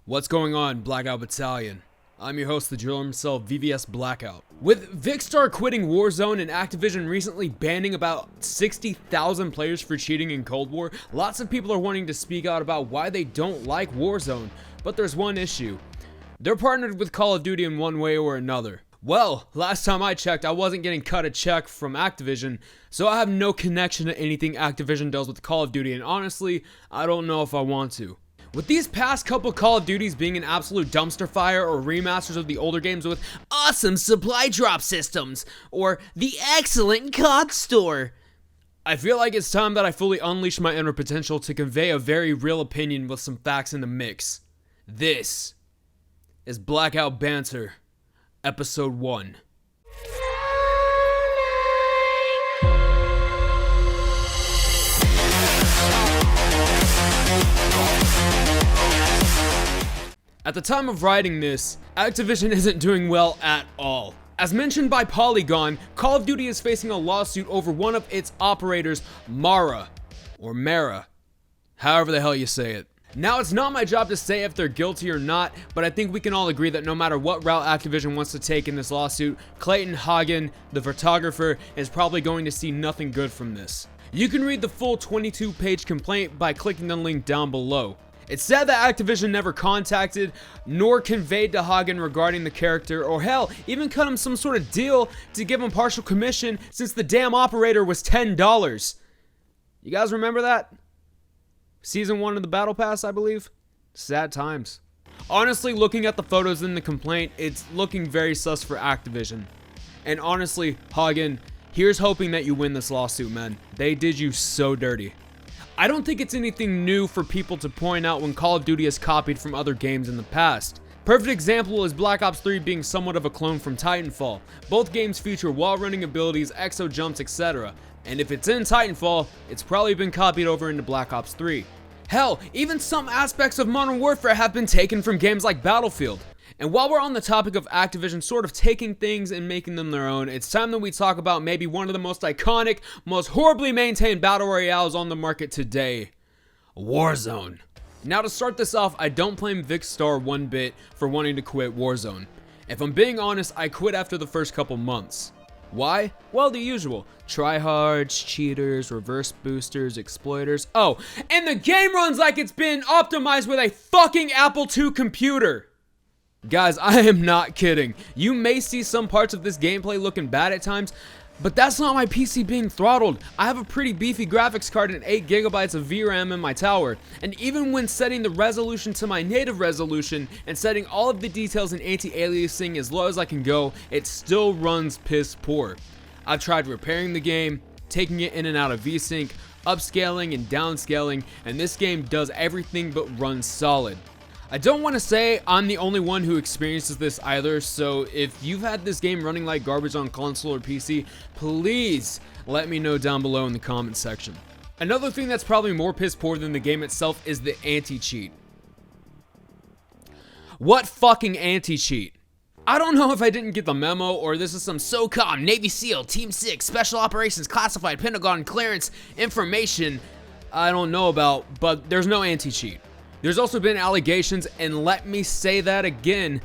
What's going on, Blackout Battalion? I'm your host, the driller himself, VVS Blackout. With Vikkstar quitting WarZone and Activision recently banning about 60,000 players for cheating in Cold War, lots of people are wanting to speak out about why they don't like WarZone. But there's one issue. They're partnered with Call of Duty in one way or another. Well, last time I checked, I wasn't getting cut a check from Activision, so I have no connection to anything Activision does with Call of Duty, and honestly, I don't know if I want to. With these past couple Call of Duties being an absolute dumpster fire or remasters of the older games with awesome supply drop systems or the excellent COD store, I feel like it's time that I fully unleash my inner potential to convey a very real opinion with some facts in the mix. This is Blackout Banter, Episode 1. At the time of writing this, Activision isn't doing well at all. As mentioned by Polygon, Call of Duty is facing a lawsuit over one of its operators, Mara, or Mara, however the hell you say it. Now, it's not my job to say if they're guilty or not, but I think we can all agree that no matter what route Activision wants to take in this lawsuit, Clayton Hagen, the photographer, is probably going to see nothing good from this. You can read the full 22-page complaint by clicking the link down below. It's said that Activision never contacted nor conveyed to Hagen regarding the character, or hell, even cut him some sort of deal to give him partial commission since the damn operator was $10. You guys remember that? Season 1 of the Battle Pass, I believe? Sad times. Honestly, looking at the photos in the complaint, it's looking very sus for Activision. And honestly, Hagen, here's hoping that you win this lawsuit, man. They did you so dirty. I don't think it's anything new for people to point out when Call of Duty has copied from other games in the past. Perfect example is Black Ops 3 being somewhat of a clone from Titanfall. Both games feature wall-running abilities, exo jumps, etc. And if it's in Titanfall, it's probably been copied over into Black Ops 3. Hell, even some aspects of Modern Warfare have been taken from games like Battlefield. And while we're on the topic of Activision sort of taking things and making them their own, it's time that we talk about maybe one of the most iconic, most horribly maintained battle royales on the market today, WarZone. Now, to start this off, I don't blame Vikkstar one bit for wanting to quit WarZone. If I'm being honest, I quit after the first couple months. Why? Well, the usual. Tryhards, cheaters, reverse boosters, exploiters. Oh, and the game runs like it's been optimized with a fucking Apple II computer. Guys, I am not kidding. You may see some parts of this gameplay looking bad at times, but that's not my PC being throttled. I have a pretty beefy graphics card and 8GB of VRAM in my tower, and even when setting the resolution to my native resolution and setting all of the details in anti-aliasing as low as I can go, it still runs piss poor. I've tried repairing the game, taking it in and out of VSync, upscaling and downscaling, and this game does everything but run solid. I don't want to say I'm the only one who experiences this either, so if you've had this game running like garbage on console or PC, please let me know down below in the comment section. Another thing that's probably more piss poor than the game itself is the anti-cheat. What fucking anti-cheat? I don't know if I didn't get the memo or this is some SOCOM, Navy SEAL, Team 6, Special Operations, Classified, Pentagon clearance information I don't know about, but there's no anti-cheat. There's also been allegations, and let me say that again,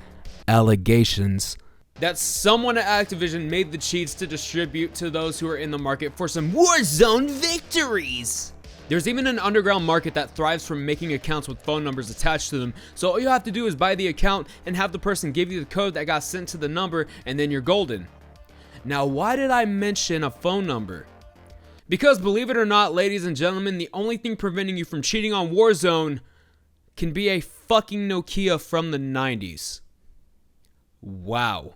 allegations, that someone at Activision made the cheats to distribute to those who are in the market for some WarZone victories. There's even an underground market that thrives from making accounts with phone numbers attached to them, so all you have to do is buy the account and have the person give you the code that got sent to the number, and then you're golden. Now, why did I mention a phone number? Because believe it or not, ladies and gentlemen, the only thing preventing you from cheating on WarZone can be a fucking Nokia from the 90s. Wow.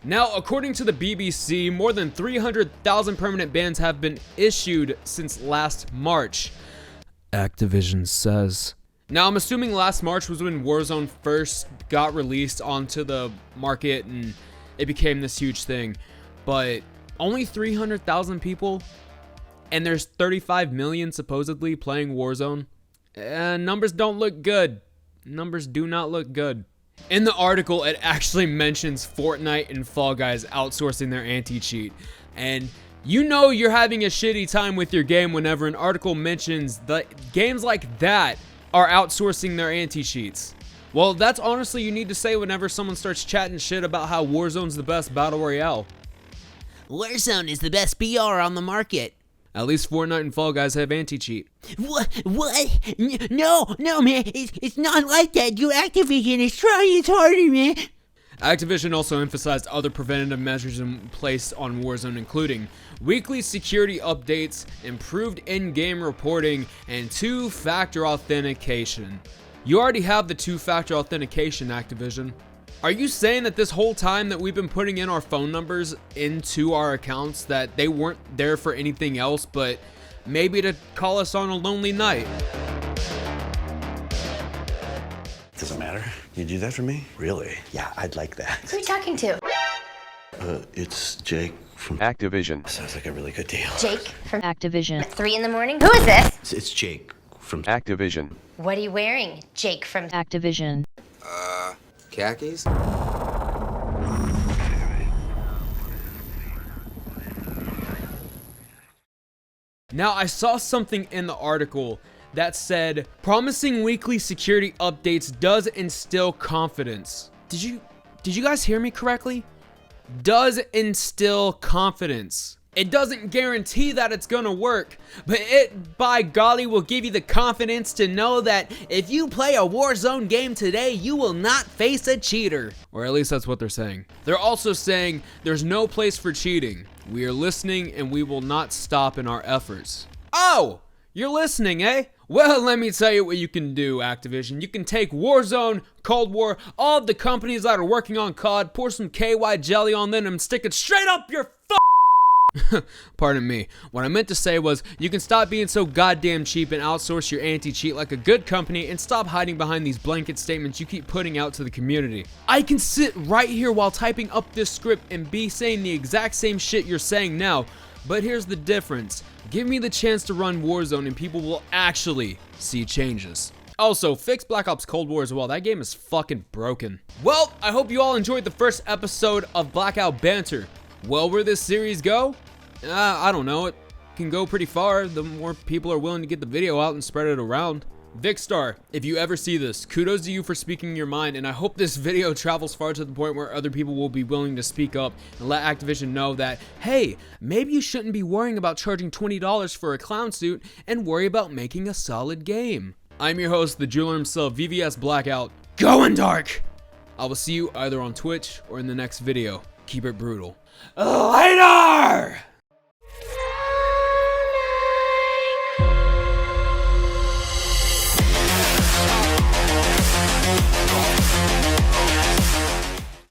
Now, according to the BBC, more than 300,000 permanent bans have been issued since last March, Activision says. Now, I'm assuming last March was when WarZone first got released onto the market and it became this huge thing. But only 300,000 people, and there's 35 million supposedly playing WarZone. Numbers don't look good. Numbers do not look good. In the article, it actually mentions Fortnite and Fall Guys outsourcing their anti-cheat. And you know you're having a shitty time with your game whenever an article mentions that games like that are outsourcing their anti-cheats. Well, that's honestly you need to say whenever someone starts chatting shit about how Warzone's the best battle royale. WarZone is the best BR on the market. At least Fortnite and Fall Guys have anti-cheat. What? No, man, it's not like that. Your Activision is trying its harder, man. Activision also emphasized other preventative measures in place on Warzone, including weekly security updates, improved in-game reporting, and two-factor authentication. You already have the two-factor authentication, Activision. Are you saying that this whole time that we've been putting in our phone numbers into our accounts that they weren't there for anything else but maybe to call us on a lonely night? Doesn't matter. You do that for me? Really? Yeah, I'd like that. Who are you talking to? It's Jake from Activision. Sounds like a really good deal. Jake from Activision. 3 in the morning? Who is this? It's Jake from Activision. What are you wearing? Jake from Activision. Khakis? Now, I saw something in the article that said, promising weekly security updates does instill confidence. Did you guys hear me correctly? Does instill confidence. It doesn't guarantee that it's gonna work, but it, by golly, will give you the confidence to know that if you play a Warzone game today, you will not face a cheater. Or at least that's what they're saying. They're also saying there's no place for cheating. We are listening and we will not stop in our efforts. Oh, you're listening, eh? Well, let me tell you what you can do, Activision. You can take Warzone, Cold War, all of the companies that are working on COD, pour some KY jelly on them and stick it straight up your Pardon me. What I meant to say was, you can stop being so goddamn cheap and outsource your anti-cheat like a good company and stop hiding behind these blanket statements you keep putting out to the community. I can sit right here while typing up this script and be saying the exact same shit you're saying now, but here's the difference. Give me the chance to run Warzone and people will actually see changes. Also, fix Black Ops Cold War as well. That game is fucking broken. Well, I hope you all enjoyed the first episode of Blackout Banter. Well, where this series go? I don't know. It can go pretty far. The more people are willing to get the video out and spread it around. Vikkstar, if you ever see this, kudos to you for speaking your mind, and I hope this video travels far to the point where other people will be willing to speak up and let Activision know that, hey, maybe you shouldn't be worrying about charging $20 for a clown suit and worry about making a solid game. I'm your host, the jeweler himself, VVS Blackout, going dark! I will see you either on Twitch or in the next video. Keep it brutal. Later!